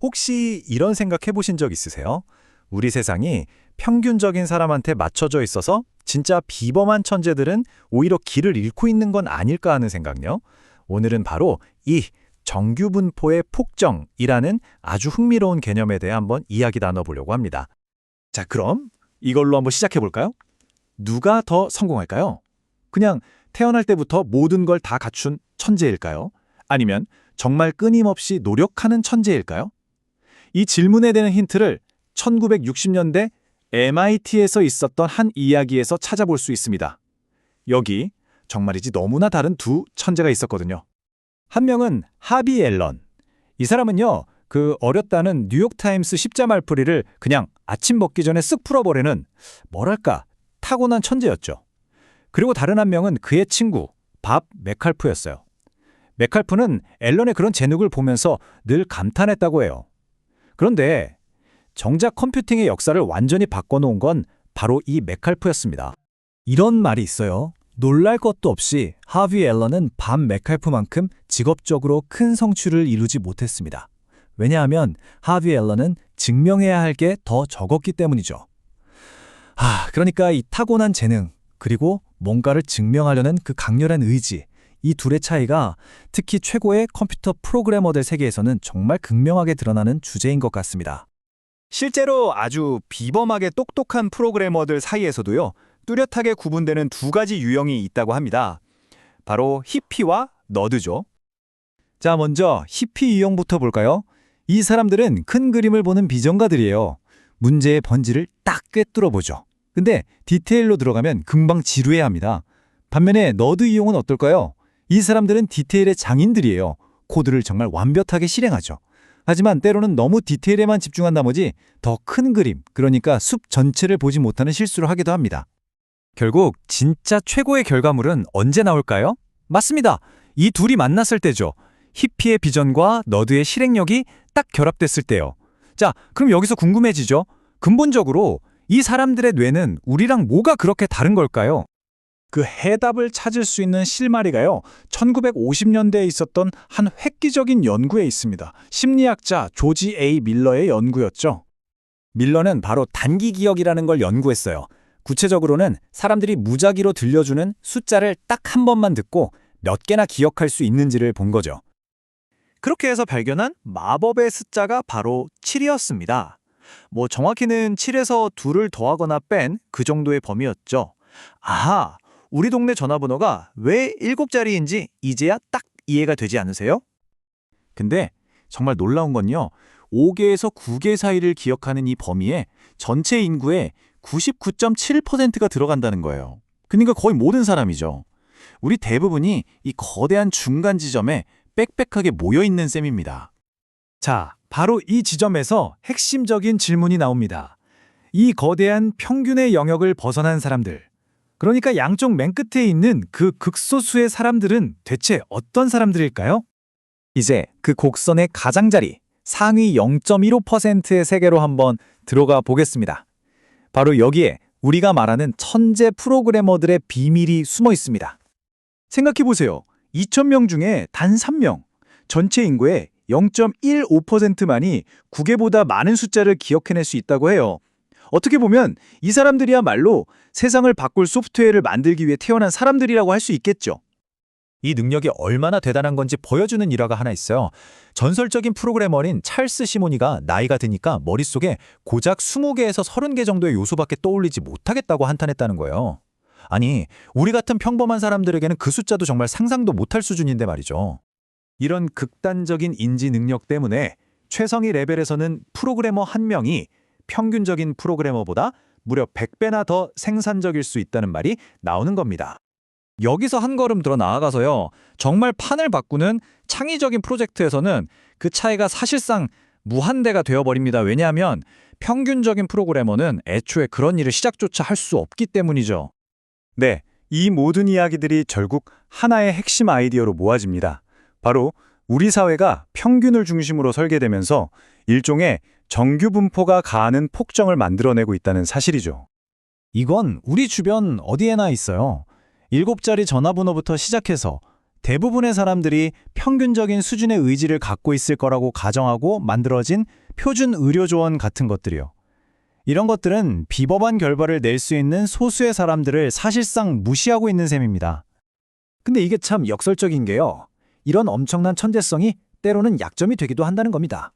혹시 이런 생각 해보신 적 있으세요? 우리 세상이 평균적인 사람한테 맞춰져 있어서 진짜 비범한 천재들은 오히려 길을 잃고 있는 건 아닐까 하는 생각요. 오늘은 바로 이 정규분포의 폭정이라는 아주 흥미로운 개념에 대해 한번 이야기 나눠보려고 합니다. 자, 그럼 이걸로 한번 시작해볼까요? 누가 더 성공할까요? 그냥 태어날 때부터 모든 걸 다 갖춘 천재일까요? 아니면 정말 끊임없이 노력하는 천재일까요? 이 질문에 대한 힌트를 1960년대 MIT에서 있었던 한 이야기에서 찾아볼 수 있습니다. 여기 정말이지 너무나 다른 두 천재가 있었거든요. 한 명은 하비 앨런. 이 사람은요, 그 어렸다는 뉴욕타임스 십자말풀이를 그냥 아침 먹기 전에 쓱 풀어버리는 뭐랄까 타고난 천재였죠. 그리고 다른 한 명은 그의 친구 밥 메칼프였어요. 메칼프는 앨런의 그런 재능을 보면서 늘 감탄했다고 해요. 그런데 정작 컴퓨팅의 역사를 완전히 바꿔놓은 건 바로 이 메칼프였습니다. 이런 말이 있어요. 놀랄 것도 없이 하비 앨런은 밥 메칼프만큼 직업적으로 큰 성취를 이루지 못했습니다. 왜냐하면 하비 앨런은 증명해야 할 게 더 적었기 때문이죠. 그러니까 이 타고난 재능, 그리고 뭔가를 증명하려는 그 강렬한 의지, 이 둘의 차이가 특히 최고의 컴퓨터 프로그래머들 세계에서는 정말 극명하게 드러나는 주제인 것 같습니다. 실제로 아주 비범하게 똑똑한 프로그래머들 사이에서도요, 뚜렷하게 구분되는 두 가지 유형이 있다고 합니다. 바로 히피와 너드죠. 자, 먼저 히피 유형부터 볼까요? 이 사람들은 큰 그림을 보는 비전가들이에요. 문제의 본질을 딱 꿰뚫어 보죠. 근데 디테일로 들어가면 금방 지루해합니다. 반면에 너드 유형은 어떨까요? 이 사람들은 디테일의 장인들이에요. 코드를 정말 완벽하게 실행하죠. 하지만 때로는 너무 디테일에만 집중한 나머지 더 큰 그림, 그러니까 숲 전체를 보지 못하는 실수를 하기도 합니다. 결국 진짜 최고의 결과물은 언제 나올까요? 맞습니다. 이 둘이 만났을 때죠. 히피의 비전과 너드의 실행력이 딱 결합됐을 때요. 자, 그럼 여기서 궁금해지죠. 근본적으로 이 사람들의 뇌는 우리랑 뭐가 그렇게 다른 걸까요? 그 해답을 찾을 수 있는 실마리가요, 1950년대에 있었던 한 획기적인 연구에 있습니다. 심리학자 조지 A. 밀러의 연구였죠. 밀러는 바로 단기 기억이라는 걸 연구했어요. 구체적으로는 사람들이 무작위로 들려주는 숫자를 딱 한 번만 듣고 몇 개나 기억할 수 있는지를 본 거죠. 그렇게 해서 발견한 마법의 숫자가 바로 7이었습니다. 정확히는 7에서 2를 더하거나 뺀 그 정도의 범위였죠. 우리 동네 전화번호가 왜 7자리인지 이제야 딱 이해가 되지 않으세요? 근데 정말 놀라운 건요, 5개에서 9개 사이를 기억하는 이 범위에 전체 인구의 99.7%가 들어간다는 거예요. 그러니까 거의 모든 사람이죠. 우리 대부분이 이 거대한 중간 지점에 빽빽하게 모여있는 셈입니다. 자, 바로 이 지점에서 핵심적인 질문이 나옵니다. 이 거대한 평균의 영역을 벗어난 사람들, 그러니까 양쪽 맨 끝에 있는 그 극소수의 사람들은 대체 어떤 사람들일까요? 이제 그 곡선의 가장자리, 상위 0.15%의 세계로 한번 들어가 보겠습니다. 바로 여기에 우리가 말하는 천재 프로그래머들의 비밀이 숨어 있습니다. 생각해보세요. 2,000명 중에 단 3명, 전체 인구의 0.15%만이 9개보다 많은 숫자를 기억해낼 수 있다고 해요. 어떻게 보면 이 사람들이야말로 세상을 바꿀 소프트웨어를 만들기 위해 태어난 사람들이라고 할 수 있겠죠. 이 능력이 얼마나 대단한 건지 보여주는 일화가 하나 있어요. 전설적인 프로그래머인 찰스 시모니가 나이가 드니까 머릿속에 고작 20개에서 30개 정도의 요소밖에 떠올리지 못하겠다고 한탄했다는 거예요. 아니, 우리 같은 평범한 사람들에게는 그 숫자도 정말 상상도 못할 수준인데 말이죠. 이런 극단적인 인지 능력 때문에 최상위 레벨에서는 프로그래머 한 명이 평균적인 프로그래머보다 무려 100배나 더 생산적일 수 있다는 말이 나오는 겁니다. 여기서 한 걸음 더 나아가서요, 정말 판을 바꾸는 창의적인 프로젝트에서는 그 차이가 사실상 무한대가 되어버립니다. 왜냐하면 평균적인 프로그래머는 애초에 그런 일을 시작조차 할 수 없기 때문이죠. 네, 이 모든 이야기들이 결국 하나의 핵심 아이디어로 모아집니다. 바로 우리 사회가 평균을 중심으로 설계되면서 일종의 정규분포가 가하는 폭정을 만들어내고 있다는 사실이죠. 이건 우리 주변 어디에나 있어요. 7자리 전화번호부터 시작해서 대부분의 사람들이 평균적인 수준의 의지를 갖고 있을 거라고 가정하고 만들어진 표준 의료 조언 같은 것들이요. 이런 것들은 비법한 결과를 낼 수 있는 소수의 사람들을 사실상 무시하고 있는 셈입니다. 근데 이게 참 역설적인 게요. 이런 엄청난 천재성이 때로는 약점이 되기도 한다는 겁니다.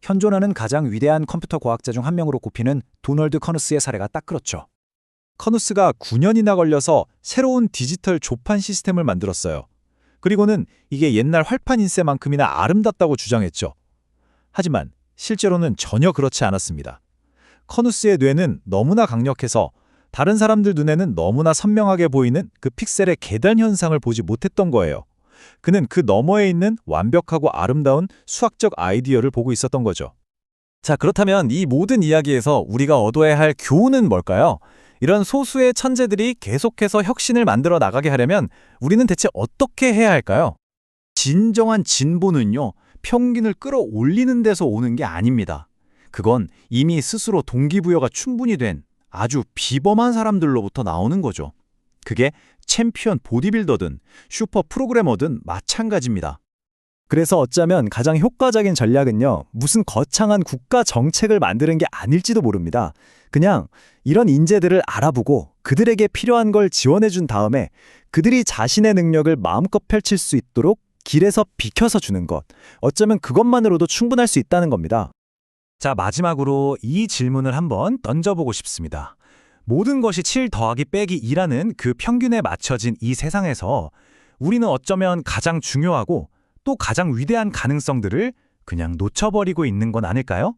현존하는 가장 위대한 컴퓨터 과학자 중 한 명으로 꼽히는 도널드 커누스의 사례가 딱 그렇죠. 커누스가 9년이나 걸려서 새로운 디지털 조판 시스템을 만들었어요. 그리고는 이게 옛날 활판 인쇄만큼이나 아름답다고 주장했죠. 하지만 실제로는 전혀 그렇지 않았습니다. 커누스의 뇌는 너무나 강력해서 다른 사람들 눈에는 너무나 선명하게 보이는 그 픽셀의 계단 현상을 보지 못했던 거예요. 그는 그 너머에 있는 완벽하고 아름다운 수학적 아이디어를 보고 있었던 거죠. 자, 그렇다면 이 모든 이야기에서 우리가 얻어야 할 교훈은 뭘까요? 이런 소수의 천재들이 계속해서 혁신을 만들어 나가게 하려면 우리는 대체 어떻게 해야 할까요? 진정한 진보는요, 평균을 끌어올리는 데서 오는 게 아닙니다. 그건 이미 스스로 동기부여가 충분히 된 아주 비범한 사람들로부터 나오는 거죠. 그게 챔피언 보디빌더든 슈퍼 프로그래머든 마찬가지입니다. 그래서 어쩌면 가장 효과적인 전략은요, 무슨 거창한 국가 정책을 만드는 게 아닐지도 모릅니다. 그냥 이런 인재들을 알아보고 그들에게 필요한 걸 지원해 준 다음에 그들이 자신의 능력을 마음껏 펼칠 수 있도록 길에서 비켜서 주는 것. 어쩌면 그것만으로도 충분할 수 있다는 겁니다. 자, 마지막으로 이 질문을 한번 던져보고 싶습니다. 모든 것이 7 더하기 빼기 2라는 그 평균에 맞춰진 이 세상에서 우리는 어쩌면 가장 중요하고 또 가장 위대한 가능성들을 그냥 놓쳐버리고 있는 건 아닐까요?